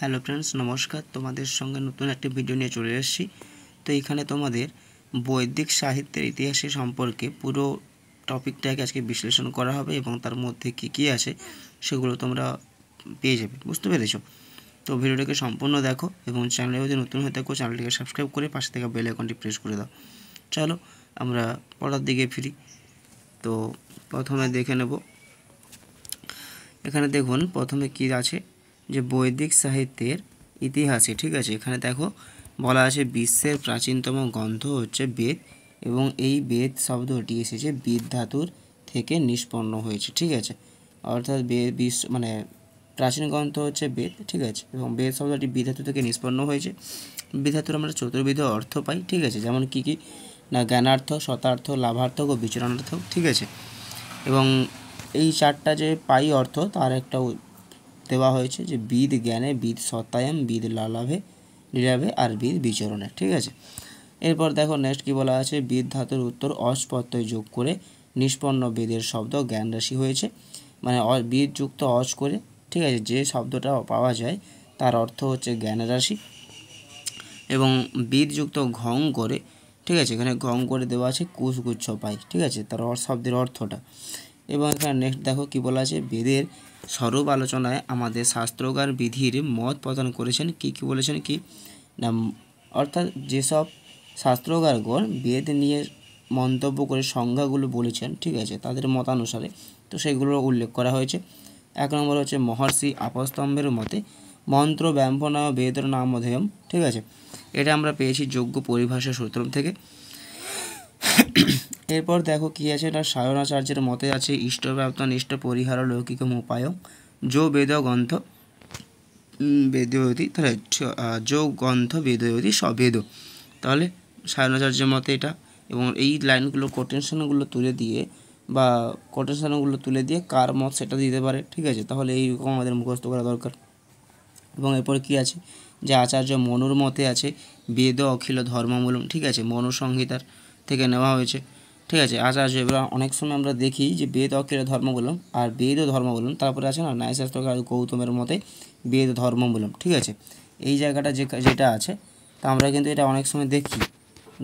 Hello friends, নমস্কার। তোমাদের সঙ্গে নতুন একটি ভিডিও নিয়ে চলে এসেছি। তো এখানে তোমাদের বৈদিক সাহিত্যের ইতিহাসে সম্পর্কে পুরো টপিকটাকে আজকে বিশ্লেষণ করা হবে এবং তার মধ্যে কী কী আছে সেগুলো তোমরা পেয়ে যাবে, বুঝতে পেরেছো? তো ভিডিওটাকে সম্পূর্ণ দেখো এবং চ্যানেলে যদি নতুন হয়ে থাকো চ্যানেলটিকে সাবস্ক্রাইব করে পাশে থেকে বেল আইকনটি প্রেস করে দাও। চলো আমরা পড়ার দিকে ফিরি। তো প্রথমে দেখে নেব, এখানে দেখুন প্রথমে কী আছে যে বৈদিক সাহিত্যের ইতিহাসে, ঠিক আছে। এখানে দেখো বলা আছে বিশ্বের প্রাচীনতম গ্রন্থ হচ্ছে বেদ এবং এই বেদ শব্দটি এসেছে বিদ ধাতুর থেকে নিষ্পন্ন হয়েছে, ঠিক আছে। অর্থাৎ বিশ্ব মানে প্রাচীন গ্রন্থ হচ্ছে বেদ, ঠিক আছে, এবং বেদ শব্দটি বিদ ধাতু থেকে নিষ্পন্ন হয়েছে। বিদ ধাতুর আমরা চতুর্বিধ অর্থ পাই, ঠিক আছে, যেমন কী কী না জ্ঞানার্থ, শতার্থ, লাভার্থক ও বিচরণার্থ, ঠিক আছে। এবং এই চারটা যে পাই অর্থ তার একটা দেওয়া হয়েছে যে বিদ জ্ঞানে, বিদ সত্তায়াম, বিদ লালাভে লীলাভে আর বিদ বিচরণে, ঠিক আছে। এরপর দেখো নেক্সট কী বলা আছে, বিদ ধাতুর উত্তর অস প্রত্যয় যোগ করে নিষ্পন্ন বেদের শব্দ জ্ঞান রাশি হয়েছে। মানে বিদ যুক্ত অস করে, ঠিক আছে, যে শব্দটা পাওয়া যায় তার অর্থ হচ্ছে জ্ঞান রাশি। এবং বিদ যুক্ত ঘং করে, ঠিক আছে, এখানে ঘং করে দেওয়া আছে কুশগুচ্ছ পাই, ঠিক আছে, তার শব্দের অর্থটা। এবং এখানে নেক্সট দেখো কী বলা আছে, বেদের স্বরূপ আলোচনায় আমাদের শাস্ত্রজ্ঞান বিধির মত প্রদান করেছেন। কি কি বলেছেন কি না, অর্থাৎ যেসব শাস্ত্রজ্ঞানগণ বেদ নিয়ে মন্তব্য করে সংজ্ঞাগুলো বলেছেন, ঠিক আছে, তাদের মতানুসারে, তো সেগুলোর উল্লেখ করা হয়েছে। এক নম্বর হচ্ছে মহর্ষি আপস্তম্ভের মতে মন্ত্র ব্যাম্পনা বেদর নামধেয়ম, ঠিক আছে, এটা আমরা পেয়েছি যোগ্য পরিভাষা সূত্র থেকে। এরপর দেখো কি আছে, এটা সায়নাচার্যের মতে আছে ইষ্টপ্রাপ্ত নিষ্ঠ পরিহার লৌকিকম উপায় যো বেদ গ্রন্থ বেদয়তি, তাহলে যো গ্রন্থ বেদয়তি সবেদ, তাহলে সায়নাচার্যের মতে এটা। এবং এই লাইনগুলো কোটেশনগুলো তুলে দিয়ে বা কোটেশনগুলো তুলে দিয়ে কার মত সেটা দিতে পারে, ঠিক আছে, তাহলে এইরকম আমাদের মুখস্থ করা দরকার। এবং এরপর কি আছে যে আচার্য মনুর মতে আছে বেদ অখিল ধর্মমূলম, ঠিক আছে, মনু সংহিতার থেকে নেওয়া হয়েছে, ঠিক আছে। আচার্য এবার অনেক সময় আমরা দেখি যে বেদ অখিল ধর্মমূলম আর বেদ ও ধর্মমূলম, তারপরে আছে না ন্যায়শাস্ত্রকার গৌতমের মতে বেদ ধর্মমূলম, ঠিক আছে। এই জায়গাটা যেটা আছে তা আমরা কিন্তু এটা অনেক সময় দেখি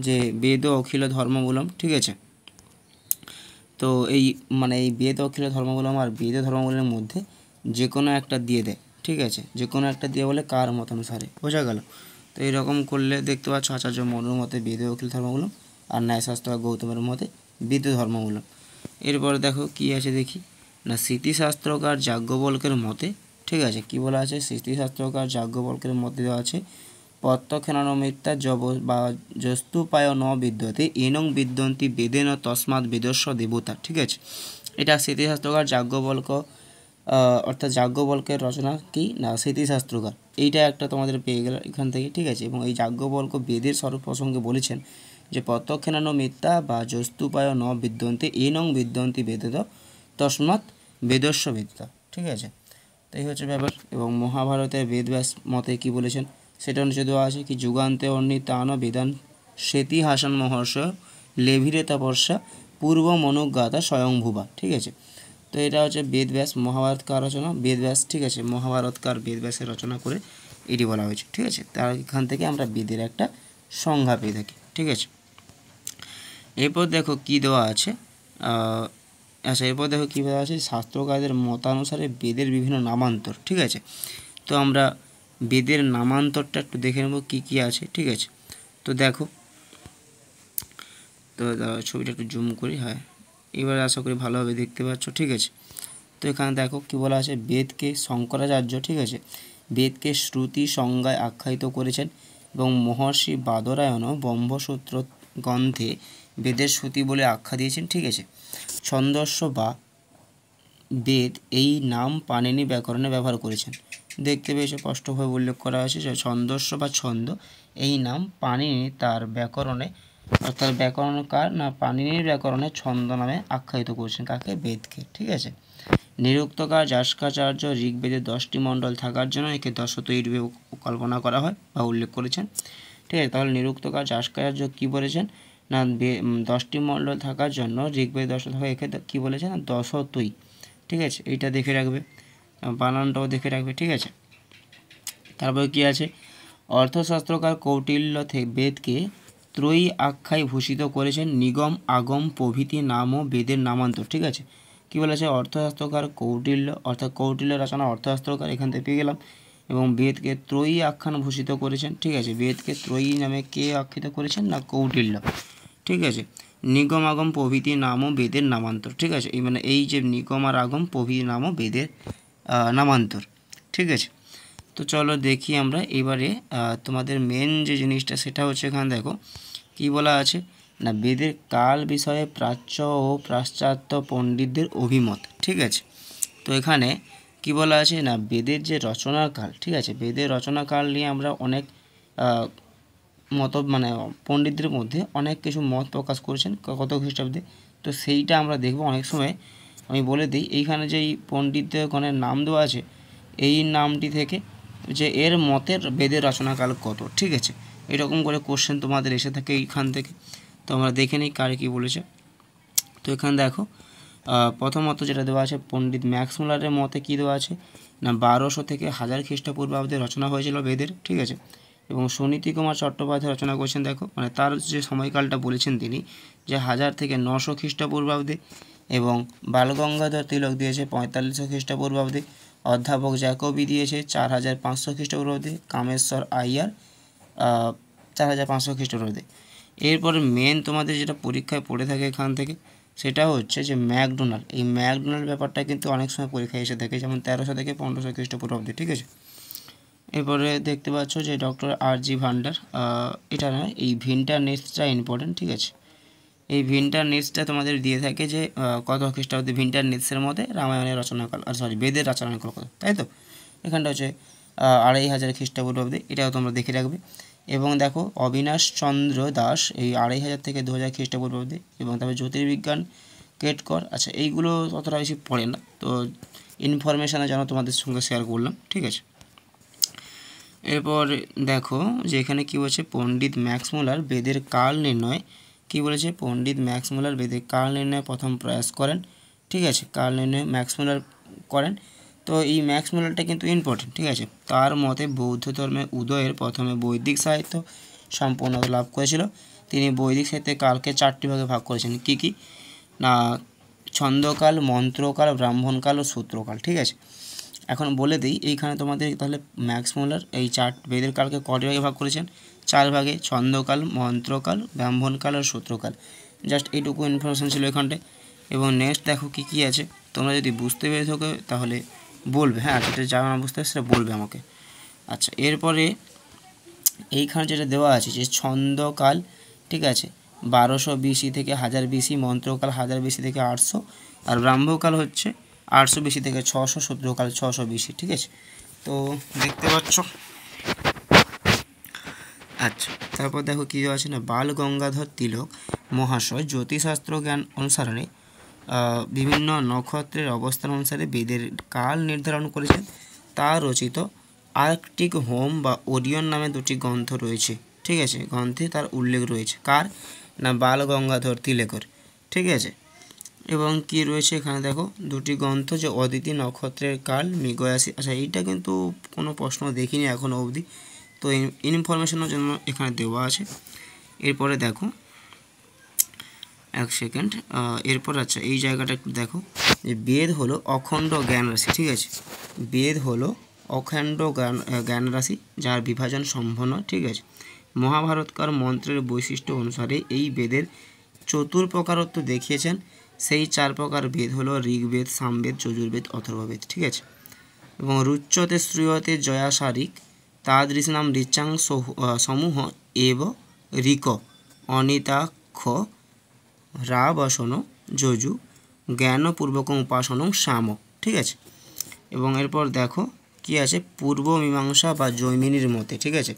যে বেদ অখিল ধর্মমূলম, ঠিক আছে। তো এই মানে এই বেদ অখিল ধর্মমূলম আর বেদ ধর্মমূলমের মধ্যে যে কোনো একটা দিয়ে দেয়, ঠিক আছে, যে কোনো একটা দিয়ে বলে কার মত অনুসারে, বোঝা গেল। তো এইরকম করলে দেখতে পাচ্ছ আচার্য মনুর মতে বেদ অখিল ধর্মমূলম আর ন্যায়শাস্ত্র গৌতমের মতে বেদ ধর্মমূলম। এরপর দেখো কি আছে দেখি না স্মৃতিশাস্ত্রকার যাজ্ঞবল্কের মতে, ঠিক আছে, কি বলা আছে, স্মৃতিশাস্ত্রকার যাজ্ঞবল্কের মতে দেওয়া আছে প্রত্যক্ষেন মিথ্যা জব বা জস্তুপায় ন বিদ্যতে এনং বিদ্যন্তি বেদেন তস্মাৎ বেদস্ব দেবতা, ঠিক আছে। এটা স্মৃতিশাস্ত্রকার যাজ্ঞবল্ক, অর্থাৎ যাজ্ঞবল্কের রচনা কি না স্মৃতিশাস্ত্রকার, এইটা একটা তোমাদের পেয়ে গেল এখান থেকে, ঠিক আছে। এবং এই যাজ্ঞবল্ক বেদের স্বরূপ প্রসঙ্গে বলেছেন যে প্রত্যক্ষেন মিথ্যা বা জস্তুপায় ন বিদ্যন্তি এনং বিদ্যন্তি বেদেদ তস্মাৎ বেদস্ব বেদতা, ঠিক আছে। তো এই হচ্ছে ব্যাপার। এবং মহাভারতের বেদব্যাস মতে কি বলেছেন সেটা নিচে দেওয়া আছে কি যুগান্তে অর্ণিতান বেদান সেতি হাসান মহর্ষ লেভিরে তপস্যা পূর্ব মনুজ্ঞাতা স্বয়ংভুবা, ঠিক আছে। তো এটা হচ্ছে বেদব্যাস মহাভারতকার রচনা, বেদব্যাস, ঠিক আছে, মহাভারতকার বেদব্যাসের রচনা করে এটি বলা হয়েছে, ঠিক আছে। তার এখান থেকে আমরা বেদের একটা সংজ্ঞা পেয়ে থাকি, ঠিক আছে। এরপর দেখো কি দেওয়া আছে, আচ্ছা এরপর দেখো কী দেওয়া আছে শাস্ত্রকারদের মতানুসারে বেদের বিভিন্ন নামান্তর, ঠিক আছে। তো আমরা বেদের নামান্তরটা একটু দেখে নেব কী কী আছে, ঠিক আছে। তো দেখো, তো ছবিটা একটু জুম করি, হ্যাঁ এবার আশা করি ভালোভাবে দেখতে পাচ্ছ, ঠিক আছে। তো এখানে দেখো কী বলা আছে বেদকে শঙ্করাচার্য, ঠিক আছে, বেদকে শ্রুতি সংজ্ঞায় আখ্যায়িত করেছেন এবং মহর্ষি বাদরায়ণও ব্রহ্মসূত্র গ্রন্থে বেদের শ্রুতি বলে আখ্যা দিয়েছেন, ঠিক আছে। ছন্দস্য বা বেদ এই নাম পাণিনি ব্যাকরণে ব্যবহার করেছেন, দেখতে পেয়েছে স্পষ্টভাবে উল্লেখ করা হয়েছে যে ছন্দস্য বা ছন্দ এই নাম পাণিনি তার ব্যাকরণে, অর্থাৎ ব্যাকরণকার না পাণিনির ব্যাকরণে ছন্দ নামে আখ্যায়িত করেছেন কাকে, বেদকে, ঠিক আছে। নিরুক্তকার যাস্কাচার্য ঋগ্বেদের 10টি মণ্ডল থাকার জন্য একে দশতৈ রূপে কল্পনা করা হয় বা উল্লেখ করেছেন, ঠিক আছে। তাহলে নিরুক্তকার যাস্কাচার্য কী বলেছেন না 10টি মণ্ডল থাকার জন্য ঋগ্বেদ 10 থাকা একে কী বলেছেন না দশতৈ, ঠিক আছে। এইটা দেখে রাখবে, বানানটাও দেখে রাখবে, ঠিক আছে। তারপরে কি আছে, অর্থশাস্ত্রকার কৌটিল্য বেদকে ত্রয়ী আখ্যায় ভূষিত করেছেন, নিগম আগম প্রভৃতি নামও বেদের নামান্তর। ঠিক আছে, কী বলেছে, অর্থশাস্ত্রকার কৌটিল্য, অর্থাৎ কৌটিল্য রচনা অর্থশাস্ত্রকার, এখান থেকে পেয়ে গেলাম, এবং বেদকে ত্রয়ী আখ্যান ভূষিত করেছেন। ঠিক আছে, বেদকে ত্রয়ী নামে কে আখ্যিত করেছেন, না কৌটিল্য। ঠিক আছে, নিগম আগম প্রভৃতি নামও বেদের নামান্তর। ঠিক আছে, এই মানে এই যে নিগম আর আগম প্রভৃতি নামও বেদের নামান্তর। ঠিক আছে, তো চলো দেখি আমরা এবারে তোমাদের মেন যে জিনিসটা সেটা হচ্ছে, এখানে দেখো কি বলা আছে, না বেদের কাল বিষয়ে প্রাচ্য ও পাশ্চাত্য পণ্ডিতদের অভিমত। ঠিক আছে, তো এখানে কি বলা আছে, না বেদের যে রচনার কাল, ঠিক আছে, বেদের রচনাকাল নিয়ে আমরা অনেক মত মানে পণ্ডিতদের মধ্যে অনেক কিছু মত প্রকাশ করেছেন কত খ্রিস্টাব্দে, তো সেইটা আমরা দেখব। অনেক সময় আমি বলে দিই, এইখানে যে পণ্ডিতগণের নাম দেওয়া আছে, এই নামটি থেকে যে এর মতের বেদের রচনাকাল কত। ঠিক আছে, এরকম করে কোশ্চেন তোমাদের এসে থাকে এইখান থেকে, তো আমরা দেখে নিই কারে কী বলেছে। তো এখানে দেখো প্রথমত যেটা দেওয়া আছে, পণ্ডিত ম্যাক্স মুলারের মতে কী দেওয়া আছে, না 1200 থেকে 1000 খ্রিস্টপূর্বাব্দে রচনা হয়েছিল বেদের। ঠিক আছে, এবং সুনীতি কুমার চট্টোপাধ্যায় রচনা করেছেন, দেখো মানে তার যে সময়কালটা বলেছেন তিনি, যে 1000 থেকে 900 খ্রিস্টপূর্বাব্দে, এবং বালগঙ্গাধর তিলক দিয়েছে 4500 খ্রিস্টপূর্বাব্দে, অধ্যাপক জ্যাকবি দিয়েছে 4500 খ্রিস্টপূর্বাব্দে, কামেশ্বর আইয়ার 4500 খ্রিস্টপূর্বাব্দে। এরপরে মেন তোমাদের যেটা পরীক্ষায় পড়ে থাকে এখান থেকে, সেটা হচ্ছে যে ম্যাকডোনাল্ড। এই ম্যাকডোনাল্ড ব্যাপারটা কিন্তু অনেক সময় পরীক্ষায় এসে থাকে, যেমন 1300 থেকে 1500 খ্রিস্টপূর্বাব্দে। ঠিক আছে, এরপরে দেখতে পাচ্ছ যে ডক্টর আর.জি. ভান্ডার, এটা নয়, এই ভিন্টার নেটসটা ইম্পর্টেন্ট। ঠিক আছে, এই ভিন্টার নেটসটা তোমাদের দিয়ে থাকে যে কত খ্রিস্টাব্দে ভিন্টার নেটসের মধ্যে রামায়ণের রচনাকাল, বেদের রচনাকাল কত, তাই তো এখানটা হচ্ছে 2500 খ্রিস্টপূর্বাব্দে, এটাও তোমরা দেখে রাখবে। এবং দেখো অবিনাশ চন্দ্র দাস এই 2500 থেকে 2000 খ্রিস্টপূর্বাব্দে, এবং তারপরে জ্যোতির্বিজ্ঞান কেটকর। আচ্ছা, এইগুলো অতটা বেশি পড়ে না, তো ইনফরমেশানের জন্য তোমাদের সঙ্গে শেয়ার করলাম। ঠিক আছে, এরপর দেখো যে এখানে কী বলছে, পণ্ডিত ম্যাক্স মুলার বেদের কাল নির্ণয়, কী বলেছে, পণ্ডিত ম্যাক্স মুলার বেদের কাল নির্ণয় প্রথম প্রয়াস করেন। ঠিক আছে, কাল নির্ণয় ম্যাক্স মুলার করেন, তো এই ম্যাক্স মুলারটা কিন্তু ইম্পর্টেন্ট। ঠিক আছে, তার মতে বৌদ্ধ ধর্মের উদয়ের প্রথমে বৈদিক সাহিত্য সম্পূর্ণতা লাভ করেছিল। তিনি বৈদিক সাহিত্যের কালকে 4টি ভাগে ভাগ করেছেন, কী কী, না ছন্দকাল, মন্ত্রকাল, ব্রাহ্মণকাল ও সূত্রকাল। ঠিক আছে, এখন বলে দিই এইখানে তোমাদের তাহলে ম্যাক্স মুলার এই বেদের কালকে কটি ভাগে ভাগ করেছেন, 4 ভাগে, ছন্দকাল, মন্ত্রকাল, ব্রাহ্মণকাল আর সূত্রকাল। জাস্ট এইটুকু ইনফরমেশান ছিল এখানটায়। এবং নেক্সট দেখো কী কী আছে, তোমরা যদি বুঝতে পেরে থাকো তাহলে বলবে, হ্যাঁ যেটা যারা না বুঝতে সেটা বলবে আমাকে। আচ্ছা, এরপরে এইখানে যেটা দেওয়া আছে যে ছন্দকাল, ঠিক আছে, 1200 BC থেকে 1000 BC, মন্ত্রকাল 1000 BC থেকে 800, আর ব্রাহ্মকাল হচ্ছে 800 BC থেকে 600, সূত্রকাল 600 BC। ঠিক আছে, তো দেখতে পাচ্ছ। আচ্ছা, তারপর দেখো কী আছে না, বাল গঙ্গাধর তিলক মহাশয় জ্যোতিষশাস্ত্র জ্ঞান অনুসারে বিভিন্ন নক্ষত্রের অবস্থান অনুসারে বেদের কাল নির্ধারণ করেছেন। তার রচিত আর্কটিক হোম বা ওরিয়ন নামে 2টি গ্রন্থ রয়েছে। ঠিক আছে, গ্রন্থে তার উল্লেখ রয়েছে, কার, না বাল গঙ্গাধর তিলকের। ঠিক আছে, এবং কি রয়েছে এখানে দেখো 2টি গ্রন্থ, যে অদিতি নক্ষত্রের কাল, মৃগয়াসী। আচ্ছা, এইটা কিন্তু কোনো প্রশ্ন দেখিনি এখনও অবধি, তো ইনফরমেশনের জন্য এখানে দেওয়া আছে। এরপরে দেখো এক সেকেন্ড, এরপর আচ্ছা এই জায়গাটা একটু দেখো, যে বেদ হলো অখণ্ড জ্ঞান রাশি। ঠিক আছে, বেদ হলো অখণ্ড জ্ঞান রাশি যার বিভাজন সম্ভব নয়। ঠিক আছে, মহাভারতকার মন্ত্রের বৈশিষ্ট্য অনুসারে এই বেদের 4 প্রকারত্ব দেখিয়েছেন। সেই 4 প্রকার বেদ হলো ঋগ্বেদ, সামবেদ, যজুর্বেদ, অথর্ববেদ। ঠিক আছে, এবং রুচ্যতে শ্রূয়তে জয়াসারিক তাদৃশনাম ঋচাং সমূহ এব ঋক অনিতাক্ষ রাবসন যজু জ্ঞানপূর্বক উপাসনং সাম। ঠিক আছে, এবং এরপর দেখো কি আছে, পূর্ব মীমাংসা বা জৈমিনীর মতে। ঠিক আছে,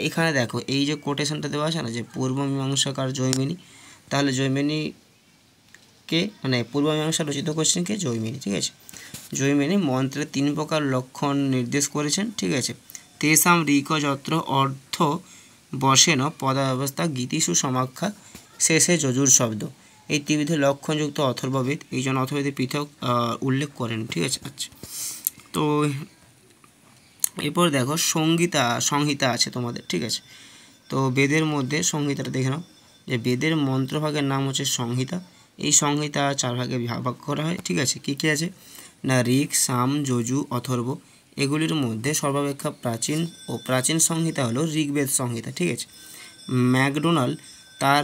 এখানে দেখো এই যে কোটেশনটা দেওয়া আছে না, যে পূর্ব মীমাংসাকার জৈমিনী, তাহলে জৈমিনীকে মানে পূর্ব মীমাংসা রচিত করছেন কে, জৈমিনী। ঠিক আছে, জৈমিনী মন্ত্রে 3 প্রকার লক্ষণ নির্দেশ করেছেন। ঠিক আছে, তেসাম ঋক যত্র অর্থ বসেন পদাবস্থা গীতিষু সমাখ্যা শেষে যজুর শব্দ, এই ত্রিবিধ লক্ষণযুক্ত অথর্ববেদ, এই জন্য অথর্ববেদে পৃথক উল্লেখ করেন। ঠিক আছে, আচ্ছা, তো এরপর দেখো সংহিতা আছে তোমাদের, ঠিক আছে। তো বেদের মধ্যে সংহিতাটা দেখে নাও, যে বেদের মন্ত্রভাগের নাম হচ্ছে সংহিতা। এই সংহিতা 4 ভাগে ভাগ করা হয়, ঠিক আছে। কী কী আছে না, ঋক, সাম, যজু, অথর্ব। এগুলির মধ্যে সর্বাপেক্ষা প্রাচীন সংহিতা হলো ঋগ্বেদ সংহিতা, ঠিক আছে। ম্যাকডোনাল্ড তার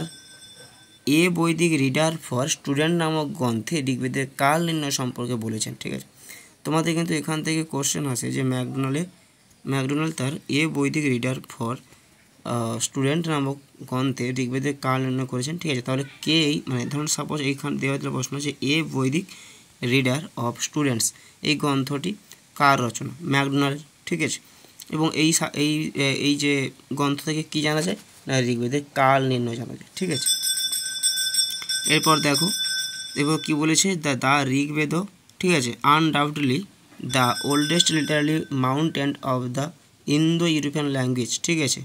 এ বৈদিক রিডার ফর স্টুডেন্ট নামক গ্রন্থে ঋগ্বেদের কাল নির্ণয় সম্পর্কে বলেছেন, ঠিক আছে। তোমাদের কিন্তু এখান থেকে কোশ্চেন আসে যে ম্যাকডোনাল্ড তার এ বৈদিক রিডার ফর স্টুডেন্ট নামক গ্রন্থে ঋগ্বেদের কাল নির্ণয় করেছেন, ঠিক আছে। তাহলে কে মানে ধরুন সাপোজ এইখানে দেওয়া প্রশ্ন যে এ বৈদিক রিডার অফ স্টুডেন্টস এই গ্রন্থটি কার রচনা, ম্যাকডোনাল্ড, ঠিক আছে। এবং এই যে গ্রন্থ থেকে কী জানা যায় না, ঋগ্বেদের কাল নির্ণয় জানা যায়, ঠিক আছে। এরপর দেখো এবার কী বলেছে, দ্য ঋগ্বেদ, ঠিক আছে, undoubtedly the oldest literally mountain of the Indo European language, ঠিক আছে।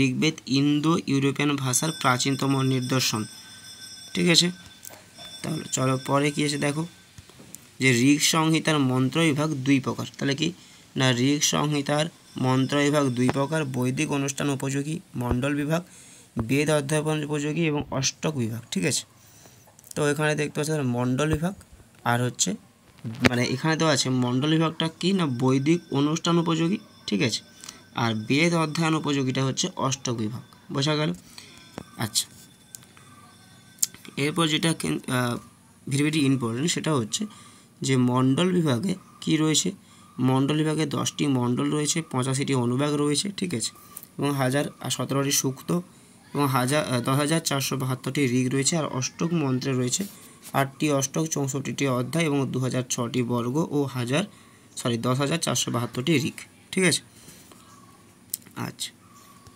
ঋগ্বেদ ইন্দো ইউরোপিয়ান ভাষার প্রাচীনতম নিদর্শন, ঠিক আছে। তাহলে চলো পরে কী আছে দেখো, যে ঋগ সংহিতার মন্ত্র বিভাগ 2 প্রকার। তাহলে কি না, ঋগ সংহিতার মন্ত্র বিভাগ 2 প্রকার, বৈদিক অনুষ্ঠান উপযোগী মণ্ডল বিভাগ, বেদ অধ্যাপন উপযোগী এবং অষ্টক বিভাগ, ঠিক আছে। তো এখানে দেখতে পাচ্ছি মণ্ডল বিভাগ আর হচ্ছে মানে এখানে দেওয়া আছে মণ্ডল বিভাগটা কি না, বৈদিক অনুষ্ঠান উপযোগী, ঠিক আছে। আর বেদ অধ্যয়ন উপযোগীটা হচ্ছে অষ্টক বিভাগ, বোঝা গেল। আচ্ছা, এরপর যেটা ভেরি ভেরি ইম্পর্টেন্ট সেটা হচ্ছে যে মণ্ডল বিভাগে কি রয়েছে, মণ্ডল বিভাগে 10টি মণ্ডল রয়েছে, 85টি অনুবিভাগ রয়েছে, ঠিক আছে। এবং 1017টি সূক্ত এবং 10,472টি ঋগ রয়েছে। আর অষ্টক মন্ত্রে রয়েছে 8টি অষ্টক, 64টি অধ্যায় এবং 2006টি বর্গ ও 10,472টি ঋগ, ঠিক আছে। আচ্ছা,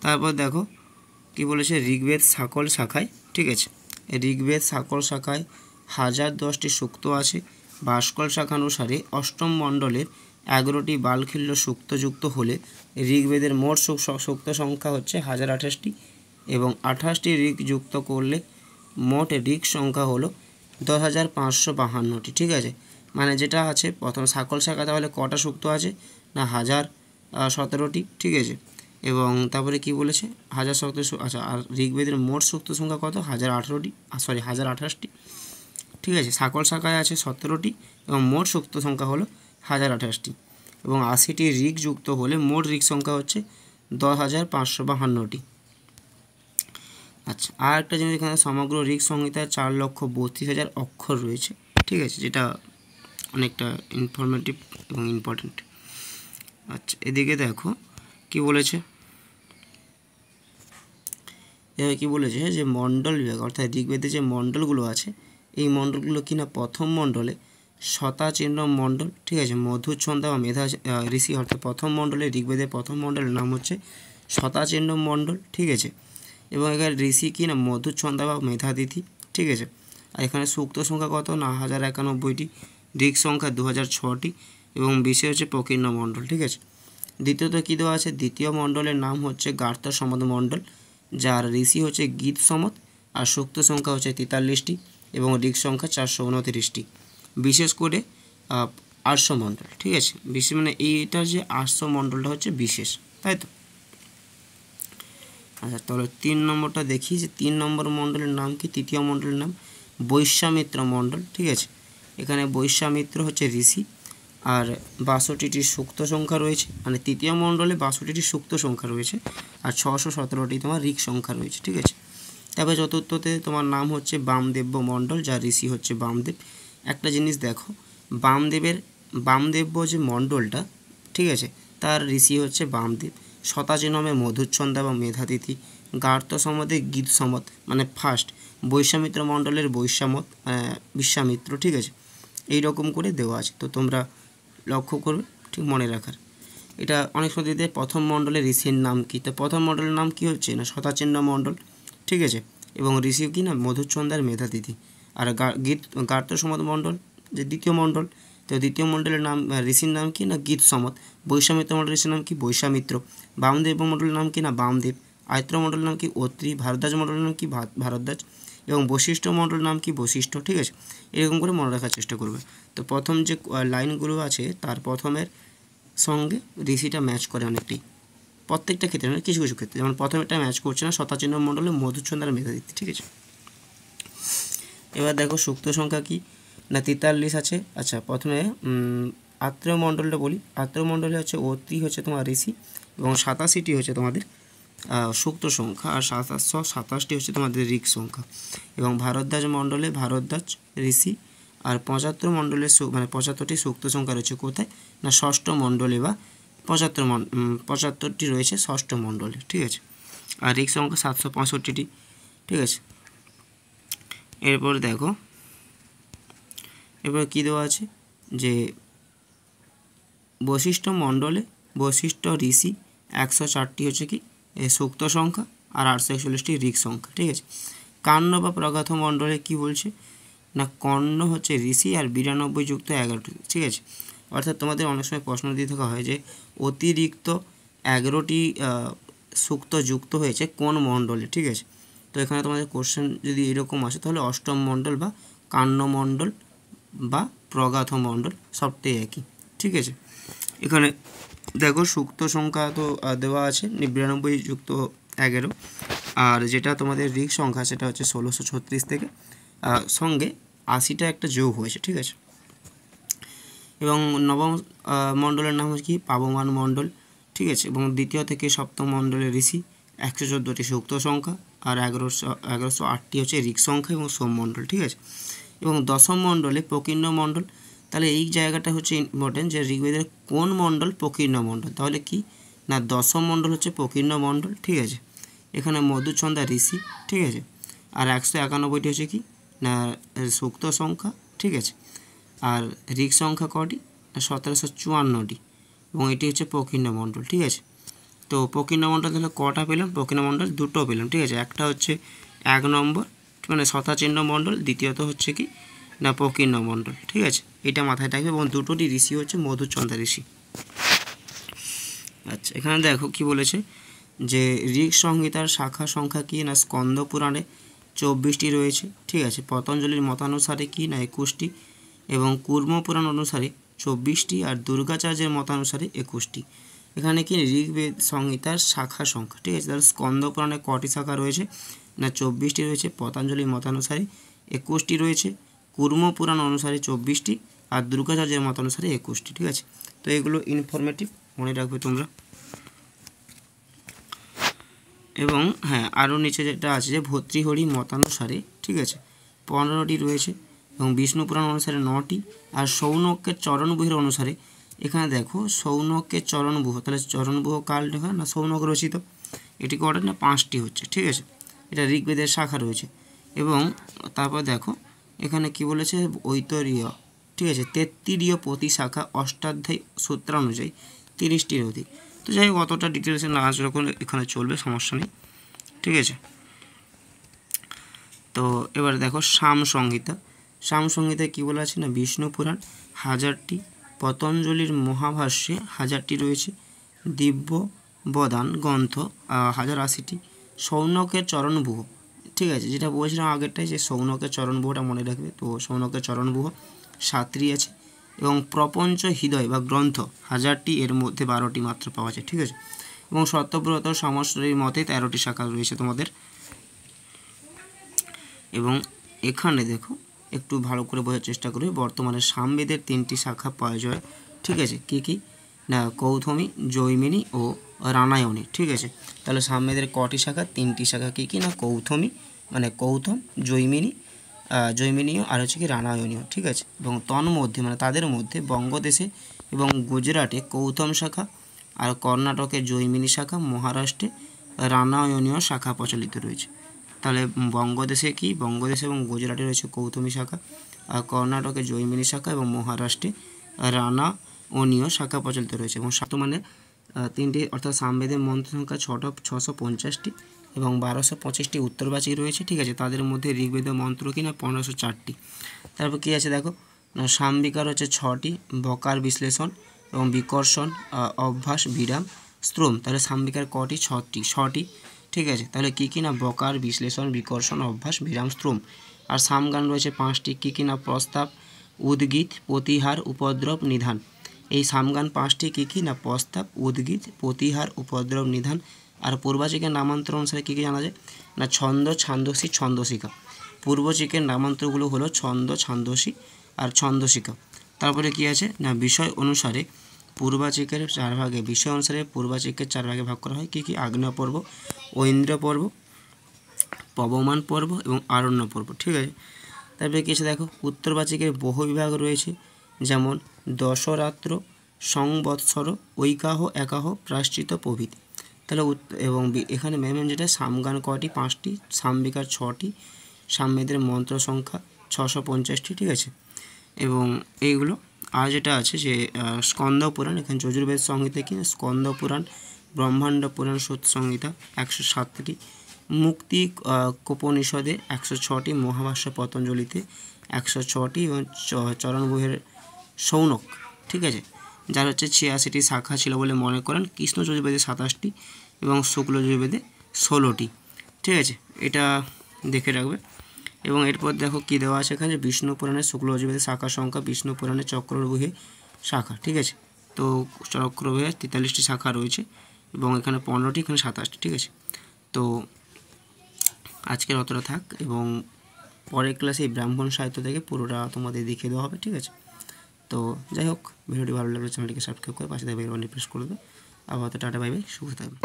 তারপর দেখো কি বলেছে, ঋগ্বেদ সাকল শাখায়, ঠিক আছে। ঋগ্বেদ সাকল শাখায় 1010টি সূক্ত আছে। ভাস্কর শাখা অনুসারে অষ্টম মণ্ডলের 11টি বালখিল্য সূক্তযুক্ত হলে ঋগ্বেদের মোট সূক্ত সংখ্যা হচ্ছে 1028টি এবং 28টি ঋগ যুক্ত করলে মোট ঋগ সংখ্যা হলো 10,552টি, ঠিক আছে। মানে যেটা আছে প্রথম সাকল শাখা তাহলে কটা সূক্ত আছে না, 1017টি, ঠিক আছে। এবং তারপরে কি বলেছে 1017, আচ্ছা। আর ঋগ্বেদের মোট সূক্ত সংখ্যা কত, 1028টি, ঠিক আছে। সাকল শাখায় আছে 17টি এবং মোট সূক্ত সংখ্যা হলো 1028টি এবং 80টি ঋগ যুক্ত হলে মোট ঋগ সংখ্যা হচ্ছে 10,552টি। আচ্ছা, আর একটা জিনিস এখানে সমগ্র ঋগ সংহিতায় 4,32,000 অক্ষর রয়েছে, ঠিক আছে, যেটা অনেকটা ইনফরমেটিভ এবং ইম্পর্টেন্ট। আচ্ছা, এদিকে দেখো কি বলেছে, কি বলেছে যে মণ্ডল বিভাগ অর্থাৎ ঋগ্বেদে যে মণ্ডলগুলো আছে এই মণ্ডলগুলো কিনা প্রথম মণ্ডলে শতাচিহ্ন মণ্ডল, ঠিক আছে, মধুচ্ছন্দা বা মেধা ঋষি অর্থাৎ প্রথম মণ্ডলে ঋগ্বেদের প্রথম মণ্ডলের নাম হচ্ছে শতাচিহ্ন মণ্ডল, ঠিক আছে। এবং এখানে ঋষি কি না মধুচ্ছন্দা বা মেধাতিথি, ঠিক আছে। আর এখানে সূক্ত সংখ্যা কত না 1091টি, ঋগ সংখ্যা 2006টি এবং বিশেষ হচ্ছে প্রকীর্ণ মণ্ডল, ঠিক আছে। দ্বিতীয়ত কী দেওয়া আছে, দ্বিতীয় মণ্ডলের নাম হচ্ছে গার্ত্য সমদ মণ্ডল, যার ঋষি হচ্ছে গীত সমদ আর সূক্ত সংখ্যা হচ্ছে 43টি এবং ঋগ সংখ্যা 429টি। বিশেষ করে আর্য মণ্ডল, ঠিক আছে, বিশেষ মানে এইটার যে আর্য মণ্ডলটা হচ্ছে বিশেষ, তাই তো। আচ্ছা, তাহলে 3 নম্বরটা দেখি যে 3 নম্বর মণ্ডলের নাম কি, তৃতীয় মণ্ডলের নাম বৈশ্বামিত্র মণ্ডল, ঠিক আছে। এখানে বৈশ্বামিত্র হচ্ছে ঋষি আর 62টি সূক্ত সংখ্যা রয়েছে, মানে তৃতীয় মণ্ডলে 62টি সূক্ত সংখ্যা রয়েছে আর 617টি তোমার ঋগ সংখ্যা রয়েছে, ঠিক আছে। তারপরে চতুর্থতে তোমার নাম হচ্ছে বামদেব্য মণ্ডল, যার ঋষি হচ্ছে বামদেব। একটা জিনিস দেখো, বামদেব্য যে মণ্ডলটা, ঠিক আছে, তার ঋষি হচ্ছে বামদেব। শতাচিহ্নমে মধুচ্ছন্দা বা মেধাতিথি, গার্ত্য সমদে গীত সমদ মানে ফার্স্ট, বৈশ্বামিত্র মণ্ডলের বিশ্বামিত্র, ঠিক আছে। এই রকম করে দেওয়া আছে, তো তোমরা লক্ষ্য করবে ঠিক মনে রাখার। এটা অনেক সময় দিতে প্রথম মণ্ডলের ঋষির নাম কি, তো প্রথম মণ্ডলের নাম কি হচ্ছে না শতাচিহ্ন মণ্ডল, ঠিক আছে। এবং ঋষি কি না মধুচ্ছন্দার মেধাতিথি। আর গার্ত্য সমদ মণ্ডল যে দ্বিতীয় মণ্ডল, তো দ্বিতীয় মণ্ডলের নাম ঋষির নাম কি না গীত সমদ। বৈশ্বামিত্র মণ্ডলের ঋষির নাম কি বৈশ্বামিত্র। বামদেব মণ্ডলের নাম কি না বামদেব। আয়ত্র মণ্ডলের নাম কি অত্রি। ভারদ্বাজ মণ্ডলের নাম কি ভারদ্বাজ এবং বশিষ্ঠ মণ্ডলের নাম কি বশিষ্ঠ, ঠিক আছে। এরকম করে মনে রাখার চেষ্টা করবে। তো প্রথম যে লাইনগুলো আছে তার প্রথমের সঙ্গে ঋষিটা ম্যাচ করে অনেকটাই, প্রত্যেকটা ক্ষেত্রে মানে কিছু কিছু ক্ষেত্রে, যেমন প্রথমেরটা ম্যাচ করছে না, শতাচিহ্ন মণ্ডলে মধুচ্ছন্দ আর মেধাদিত্য, ঠিক আছে। এবার দেখো সুক্ত সংখ্যা কি না 43 আছে। আচ্ছা প্রথমে আত্রেয় মণ্ডলটা বলি। আত্রেয় মণ্ডলে হচ্ছে ৩ হচ্ছে তোমার ঋষি এবং 87টি হচ্ছে তোমাদের সুক্ত সংখ্যা, আর 727টি হচ্ছে তোমাদের ঋক সংখ্যা। এবং ভারদ্বাজ মণ্ডলে ভারদ্বাজ ঋষি আর 75 মণ্ডলের মানে 75টি সুক্ত সংখ্যা রয়েছে কোথায় না ষষ্ঠ মণ্ডলে বা 75টি রয়েছে ষষ্ঠ মণ্ডলে, ঠিক আছে। আর ঋক সংখ্যা 765টি, ঠিক আছে। এরপর দেখো এরপর কী দেওয়া আছে যে বৈশিষ্ট্য মণ্ডলে বৈশিষ্ট্য ঋষি 104টি হচ্ছে কি সুক্ত সংখ্যা আর 841টি ঋক সংখ্যা, ঠিক আছে। কান্ন বা প্রগাথ মণ্ডলে কি বলছে না কর্ণ হচ্ছে ঋষি আর 92 যুক্ত 11টি, ঠিক আছে। অর্থাৎ তোমাদের অনেক সময় প্রশ্ন দিয়ে থাকা হয় যে অতিরিক্ত 11টি সুক্ত যুক্ত হয়েছে কোন মণ্ডলে, ঠিক আছে। তো এখানে তোমাদের কোশ্চেন যদি এরকম আসে তাহলে অষ্টম মণ্ডল বা কান্ন মণ্ডল বা প্রগাথ মণ্ডল সবটাই একই, ঠিক আছে। এখানে দেখো সুক্ত সংখ্যা তো দেওয়া আছে 92 যুক্ত 11, আর যেটা তোমাদের ঋক সংখ্যা সেটা হচ্ছে 1636 থেকে সঙ্গে 80টা একটা যোগ হয়েছে, ঠিক আছে। এবং নবম মণ্ডলের নাম হচ্ছে কি পাবমান মণ্ডল, ঠিক আছে। এবং দ্বিতীয় থেকে সপ্তম মণ্ডলের ঋষি 114টি সুক্ত সংখ্যা আর 1108টি হচ্ছে ঋক সংখ্যা এবং সোম মণ্ডল, ঠিক আছে। এবং দশম মণ্ডলে প্রকীর্ণ মণ্ডল, তাহলে এই জায়গাটা হচ্ছে ইম্পর্টেন্ট যে ঋগ্বেদের কোন মণ্ডল প্রকীর্ণ মণ্ডল, তাহলে কি না দশম মণ্ডল হচ্ছে প্রকীর্ণ মণ্ডল, ঠিক আছে। এখানে মধুচ্ছন্দা ঋষি, ঠিক আছে। আর 191টি হচ্ছে কি না সুক্ত সংখ্যা, ঠিক আছে। আর ঋক সংখ্যা কটি 1754টি এবং এটি হচ্ছে প্রকীর্ণ মণ্ডল, ঠিক আছে। তো প্রকীর্ণ মণ্ডল তাহলে কটা পেলাম, প্রকীর্ণ মণ্ডল দুটো পেলাম, ঠিক আছে। একটা হচ্ছে 1 নম্বর মানে শতাচিহ্ন মণ্ডল, দ্বিতীয়ত হচ্ছে কি না প্রকীর্ণ মণ্ডল, ঠিক আছে। এটা মাথায় রাখবে এবং দুটোটি ঋষি হচ্ছে মধুচন্দ্র ঋষি। আচ্ছা এখানে দেখো কি বলেছে যে ঋক সংহিতার শাখা সংখ্যা কি না স্কন্দ পুরাণে 24টি রয়েছে, ঠিক আছে। পতঞ্জলির মতানুসারে কি না 21টি এবং কুর্ম পুরাণ অনুসারে 24টি আর দুর্গাচার্যের মতানুসারে 21টি। এখানে কি ঋগ্বেদ সংহিতার শাখা সংখ্যা, ঠিক আছে। তাহলে স্কন্দ পুরাণে কটি শাখা রয়েছে না 24টি রয়েছে, পতঞ্জলির মতানুসারে 21টি রয়েছে, কুর্ম পুরাণ অনুসারে 24টি আর দুর্গাচার্যের মতানুসারে 21টি, ঠিক আছে। তো এগুলো ইনফরমেটিভ মনে রাখবে তোমরা। এবং হ্যাঁ আরও নিচে যেটা আছে যে ভর্তৃহরি মতানুসারে, ঠিক আছে, 15টি রয়েছে এবং বিষ্ণু পুরাণ অনুসারে 9টি আর সৌনকের চরণবুহের অনুসারে এখানে দেখো সৌনকের চরণবুহ, তাহলে চরণবুহ কাল লেখা না সৌনক রচিত, এটি কটা না 5টি হচ্ছে, ঠিক আছে। এটা ঋগ্বেদের শাখা রয়েছে। এবং তারপর দেখো এখানে কি বলেছে ঐতরীয়, ঠিক আছে, 33 প্রতি শাখা অষ্টাধ্যায়ী সূত্রানুযায়ী 30টির অধিক। তো যাই হোক অতটা ডিটেলসে না আসলে এখানে চলবে, সমস্যা নেই, ঠিক আছে। তো এবার দেখো সাম সংহিতা। সাম সংহিতায় কী বলা আছে না বিষ্ণু পুরাণ 1000টি, পতঞ্জলির মহাভাষ্যে 1000টি রয়েছে, দিব্য বদান গ্রন্থ 1080টি, সৌনকের চরণবুহ, ঠিক আছে, যেটা বলছিলাম আগেরটাই যে সৌনকের চরণবুহটা মনে রাখবে। তো সৌনকের চরণবুহ 7টি আছে এবং প্রপঞ্চ হৃদয় বা গ্রন্থ 1000টি, এর মধ্যে 12টি মাত্র পাওয়া যায়, ঠিক আছে। এবং সত্যব্রত সমস্যার মতে 13টি শাখা রয়েছে তোমাদের। এবং এখানে দেখো একটু ভালো করে বোঝার চেষ্টা করবে, বর্তমানে সামবেদের 3টি শাখা পাওয়া যায়, ঠিক আছে। কী কী না কৌথমি, জৈমিনী ও রানায়ণী, ঠিক আছে। তাহলে সামবেদের কটি শাখা 3টি শাখা কী কী না কৌথমি মানে কৌথম, জৈমিনীয় আর হচ্ছে কি রানায়ণীয়, ঠিক আছে। এবং তন্মধ্যে মানে তাদের মধ্যে বঙ্গদেশে এবং গুজরাটে কৌথম শাখা আর কর্ণাটকে জৈমিনী শাখা, মহারাষ্ট্রে রানায়ণীয় শাখা প্রচলিত রয়েছে। তাহলে বঙ্গদেশে কি বঙ্গদেশে এবং গুজরাটে রয়েছে কৌথমি শাখা, আর কর্ণাটকে জৈমিনী শাখা এবং মহারাষ্ট্রে রানায়ণীয় শাখা প্রচলিত রয়েছে। এবং বর্তমানে 3টি অর্থাৎ সামবেদের মন্ত্র সংখ্যা 650টি এবং 1225টি উত্তরবাচী রয়েছে, ঠিক আছে। তাদের মধ্যে ঋগ্বেদের মন্ত্র কি না 1504টি। তারপর কী আছে দেখো না সাম্বিকার হচ্ছে 6টি, বকার বিশ্লেষণ এবং বিকর্ষণ, অভ্যাস, বিরাম, স্ত্রোম। তাহলে সাম্বিকার কটি 6টি, ঠিক আছে। তাহলে কী কী না বকার, বিশ্লেষণ, বিকর্ষণ, অভ্যাস, বিরাম, স্ত্রোম। আর সামগান রয়েছে 5টি, কী কী না প্রস্তাব, উদ্গীত, প্রতিহার, উপদ্রব, নিধান। এই সামগান 5টি কী কী? না প্রস্তাব, উদ্গীত, প্রতিহার, উপদ্রব, নিধান। আর পূর্বাচিকের নামান্তর অনুসারে কী কী জানা যায়? না ছন্দ, ছান্দসী, ছন্দশিখা। পূর্বচিকের নামান্তরগুলো হলো ছন্দ, ছান্দসী আর ছন্দশিখা। তারপরে কি আছে? না বিষয় অনুসারে পূর্বাচিকের 4 ভাগে, বিষয় অনুসারে পূর্বাচিকের 4 ভাগে ভাগ করা হয়। কী কী? আগ্নেয় পর্ব, ঐন্দ্র পর্ব, পবমান পর্ব এবং আরণ্য পর্ব। ঠিক আছে। তারপরে কি আছে দেখো, উত্তরবাচিকের বহু বিভাগ রয়েছে, যেমন দশরাত্র, সংবৎসর, ঐকাহ, একাহ, প্রায়শ্চিত্ত প্রভৃতি। তাহলে এবং এখানে মেন যেটা সামগান কয়টি? 5টি, সামবিকার 6টি, সামবেদের মন্ত্র সংখ্যা 650টি। ঠিক আছে। এবং এইগুলো আর যেটা আছে যে স্কন্দ পুরাণ, এখানে যজুর্বেদ সংহিতা কি? স্কন্দ পুরাণ, ব্রহ্মাণ্ড পুরাণ, সূত্র সংহিতা 107টি, মুক্তি কোপনিষদে 106টি, মহাভাষ্য পতঞ্জলিতে 106টি এবং চরণগুহের সৌনক, ঠিক আছে, যার হচ্ছে 86টি শাখা ছিল বলে মনে করেন। কৃষ্ণ যজুর্বেদে 27টি এবং শুক্ল যজুর্বেদে 16টি। ঠিক আছে, এটা দেখে রাখবে। এবং এরপর দেখো কী দেওয়া আছে এখানে, বিষ্ণু পুরাণের শুক্ল যজুর্বেদের শাখার সংখ্যা, বিষ্ণু পুরাণের চক্রব্যূহে শাখা। ঠিক আছে, তো চক্রব্যূহে 43টি শাখা রয়েছে এবং এখানে 15টি, এখানে 27টি। ঠিক আছে, তো আজকের অতটা থাক এবং পরের ক্লাসে এই ব্রাহ্মণ সাহিত্য থেকে পুরোটা তোমাদের দেখিয়ে দেওয়া হবে। ঠিক আছে, তো যাই হোক, ভিডিওটি ভালো লাগলে চ্যানেলটিকে সাবস্ক্রাইব করে পাশে বেল বাটনটি প্রেস করে দেবে। আবার টাটা, বাই বাই, শুভ থাকবে।